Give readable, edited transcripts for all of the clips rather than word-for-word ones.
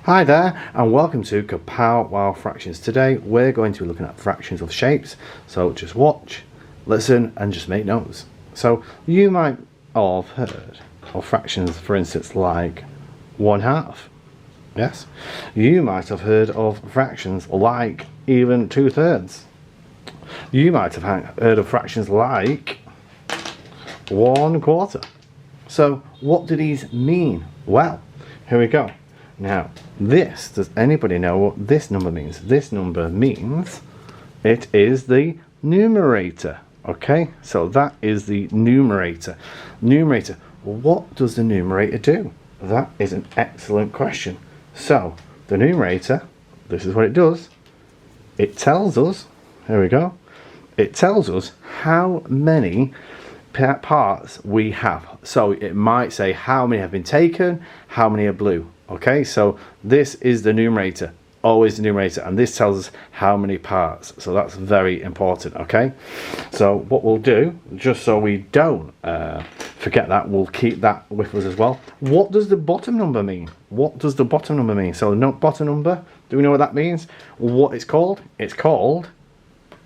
Hi there and welcome to Kapow Wow Fractions. Today we're going to be looking at fractions of shapes, so just watch, listen and just make notes. So you might have heard of fractions, for instance, like 1/2. Yes, you might have heard of fractions like even 2/3. You might have heard of fractions like 1/4. So what do these mean? Well, here we go. Now, does anybody know what this number means? This number means it is the numerator. Okay, so that is the numerator. Numerator, what does the numerator do? That is an excellent question. So, the numerator, this is what it does. It tells us, here we go, it tells us how many parts we have. So it might say how many have been taken, how many are blue. Okay, so this is the numerator, always the numerator, and this tells us how many parts. So that's very important. Okay, so what we'll do, just so we don't forget that, we'll keep that with us as well. What does the bottom number mean? What does the bottom number mean? So the bottom number, do we know what that means? What it's called? It's called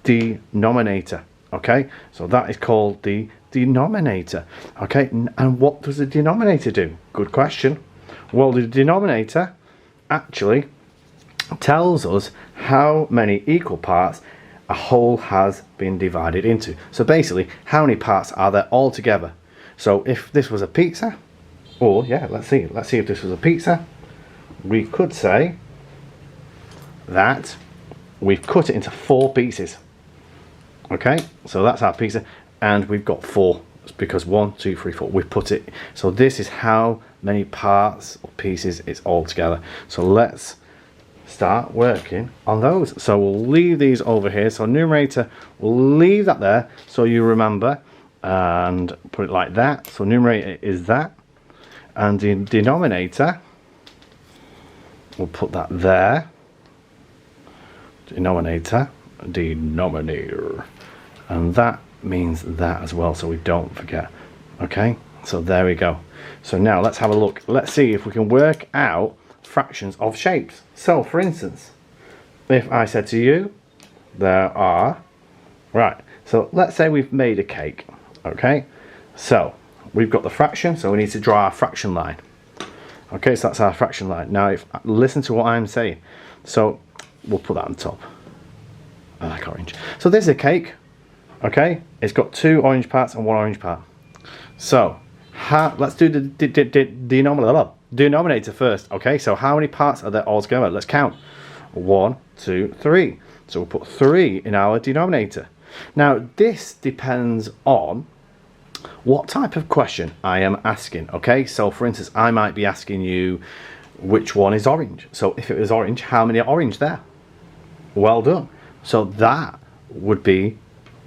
denominator. Okay, so that is called the denominator. Okay, and what does the denominator do? Good question. Well, the denominator actually tells us how many equal parts a whole has been divided into. So basically, how many parts are there all together? So if this was a pizza, or yeah, let's see if this was a pizza, we could say that we've cut it into 4 pieces. Okay, so that's our pizza, and we've got 4 because 1, 2, 3, 4. We put it. So this is how many parts or pieces it's all together. So let's start working on those. So we'll leave these over here. So numerator, we'll leave that there so you remember, and put it like that. So numerator is that, and the denominator, we'll put that there. Denominator, and that means that as well, so we don't forget. Okay, so there we go. So now let's have a look. Let's see if we can work out fractions of shapes. So for instance, if I said to you, there are, right, so let's say we've made a cake. Okay, so we've got the fraction, so we need to draw our fraction line. Okay, so that's our fraction line. Now if listen to what I'm saying, so we'll put that on top. I like orange. So this is a cake. Okay, it's got 2 orange parts and 1 orange part. So let's do the denominator first. Okay, so how many parts are there all together? Let's count. 1, 2, 3. So we'll put 3 in our denominator. Now this depends on what type of question I am asking. Okay, so for instance, I might be asking you which one is orange. So if it was orange, how many are orange there? Well done. So that would be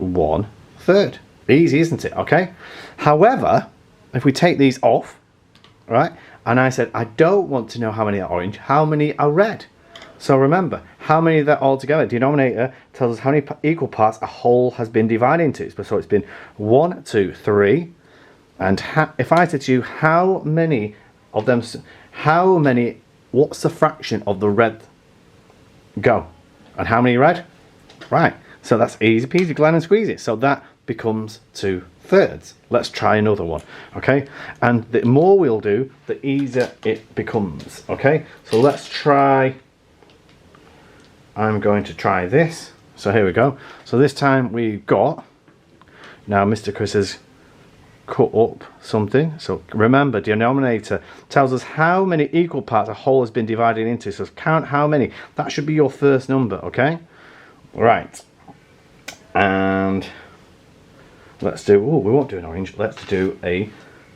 1/3. Easy, isn't it? Okay. However, if we take these off, right, and I said I don't want to know how many are orange, how many are red. So remember, how many they're all together. Denominator tells us how many equal parts a whole has been divided into. So it's been 1, 2, 3, and if I said to you how many of them, what's the fraction of the red? Go. And how many red? Right. So that's easy peasy, glad and squeeze it. So that becomes 2/3. Let's try another one. Okay, and the more we'll do, the easier it becomes. Okay, so let's try. I'm going to try this. So here we go. So this time we've got, now Mr. Chris has cut up something. So remember, denominator tells us how many equal parts a whole has been divided into. So count how many. That should be your first number. Okay, right. And let's do, oh, we won't do an orange, let's do a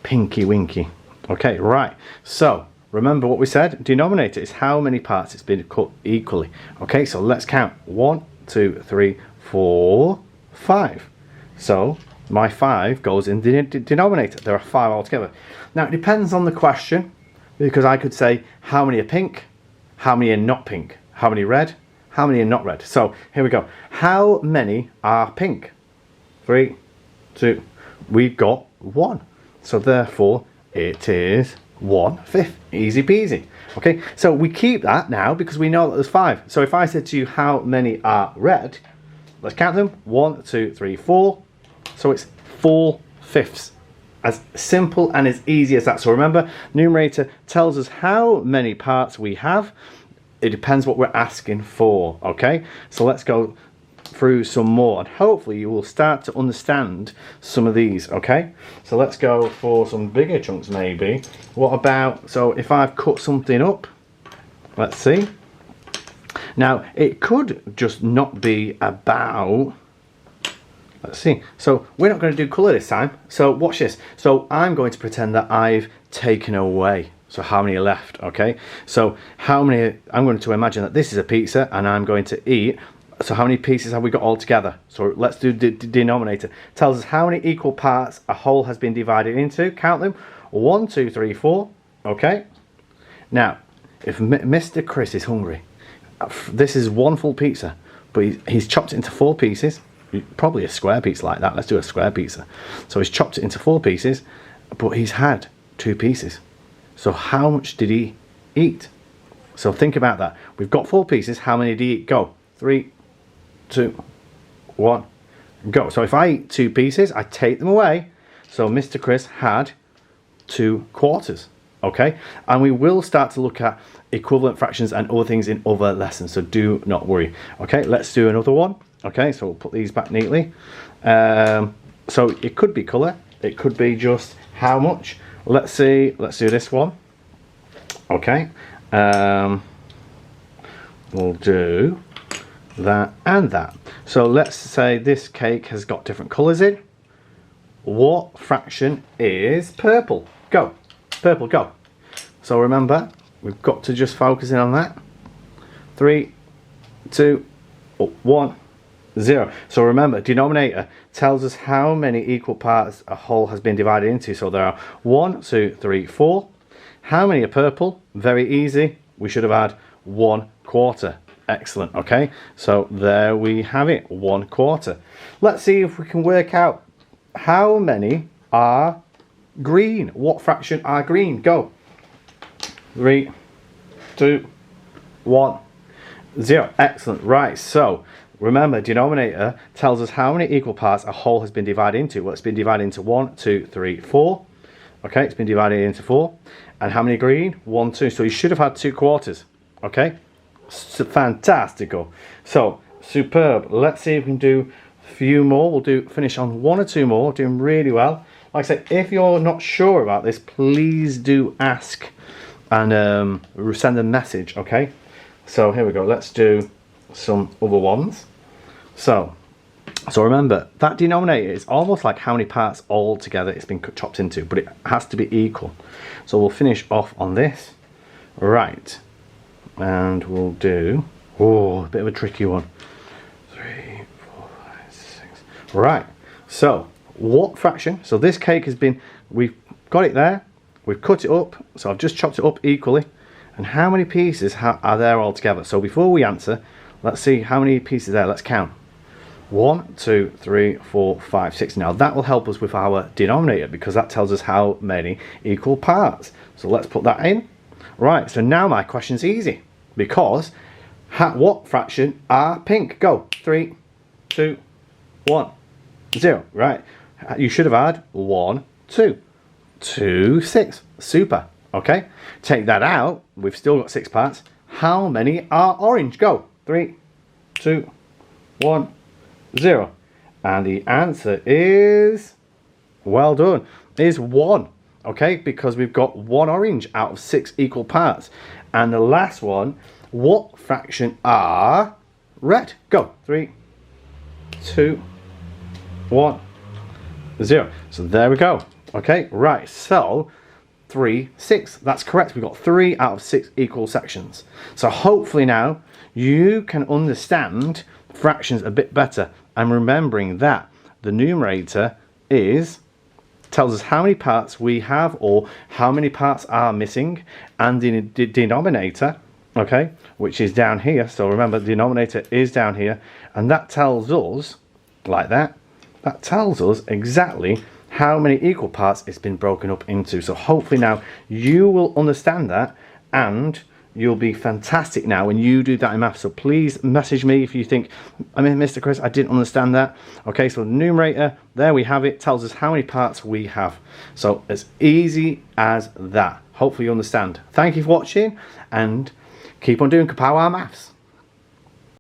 pinky winky. Okay, right, so remember what we said, denominator is how many parts it's been cut equally. Okay, so let's count. 1, 2, 3, 4, 5. So my 5 goes in the denominator. There are 5 altogether. Now it depends on the question, because I could say how many are pink, how many are not pink, how many red, how many are not red. So here we go. How many are pink? 3, 2. We've got 1. So therefore it is 1/5. Easy peasy. Okay, so we keep that now because we know that there's 5. So if I said to you how many are red, let's count them. 1, 2, 3, 4. So it's 4/5. As simple and as easy as that. So remember, numerator tells us how many parts we have. It depends what we're asking for, okay? So let's go through some more, and hopefully you will start to understand some of these, okay? So let's go for some bigger chunks maybe. What about, so if I've cut something up, let's see. Now, it could just not be about, let's see. So we're not going to do colour this time. So watch this. So I'm going to pretend that I've taken away. So how many are left, okay? So how many, I'm going to imagine that this is a pizza and I'm going to eat. So how many pieces have we got all together? So let's do the denominator. Tells us how many equal parts a whole has been divided into. Count them. 1, 2, 3, 4. Okay. Now, if Mr. Chris is hungry, this is one full pizza, but he's chopped it into 4 pieces. Probably a square pizza like that. Let's do a square pizza. So he's chopped it into 4 pieces, but he's had 2 pieces. So how much did he eat? So think about that. We've got 4 pieces. How many did he eat? Go. 3, 2, 1, go. So if I eat 2 pieces, I take them away. So Mr. Chris had 2 quarters. Okay, and we will start to look at equivalent fractions and other things in other lessons, so do not worry. Okay, let's do another one. Okay, so we'll put these back neatly. So it could be colour, it could be just how much. Let's see, let's do this one. Okay, we'll do that and that. So let's say this cake has got different colours in. What fraction is purple? Go. Purple, go. So remember, we've got to just focus in on that. 3, 2, 1, 0. So remember, denominator tells us how many equal parts a whole has been divided into. So there are 1, 2, 3, 4. How many are purple? Very easy. We should have had 1/4. Excellent. Okay, so there we have it, 1/4. Let's see if we can work out how many are green. What fraction are green? Go. 3, 2, 1, 0. Excellent. Right, so remember, denominator tells us how many equal parts a whole has been divided into. Well, it's been divided into 1, 2, 3, 4. Okay, it's been divided into 4. And how many green? 1, 2. So you should have had 2/4. Okay, fantastical. So superb. Let's see if we can do a few more. We'll finish on 1 or 2 more. Doing really well. Like I said, if you're not sure about this, please do ask and send a message, okay? So here we go. Let's do some other ones. So remember, that denominator is almost like how many parts all together it's been chopped into, but it has to be equal. So we'll finish off on this. Right. And we'll do, a bit of a tricky one. 3, 4, 5, 6. Right. So what fraction, so this cake has been, we've got it there, we've cut it up, so I've just chopped it up equally, and how many pieces are there all together? So before we answer, let's see how many pieces there. Let's count. 1, 2, 3, 4, 5, 6. Now that will help us with our denominator because that tells us how many equal parts. So let's put that in. Right, so now my question's easy because what fraction are pink? Go. 3, 2, 1, 0. Right. You should have had 1, 2, 2, 6. Super. Okay. Take that out. We've still got 6 parts. How many are orange? Go. 3, 2, 1, 0. And the answer is, well done, is 1. Okay, because we've got 1 orange out of 6 equal parts. And the last one, what fraction are red? Go. 3, 2, 1, 0. So there we go. Okay, right, so 3, 6. That's correct. We've got 3 out of 6 equal sections. So hopefully now you can understand fractions a bit better. And remembering that the numerator tells us how many parts we have or how many parts are missing, and the denominator, okay, which is down here. So remember, the denominator is down here, and that tells us, like that tells us exactly how many equal parts it's been broken up into. So hopefully now you will understand that and you'll be fantastic now when you do that in maths. So please message me if you think, I mean, Mr. Chris, I didn't understand that. Okay, so the numerator, there we have it, tells us how many parts we have. So as easy as that. Hopefully you understand. Thank you for watching, and keep on doing Kapow maths.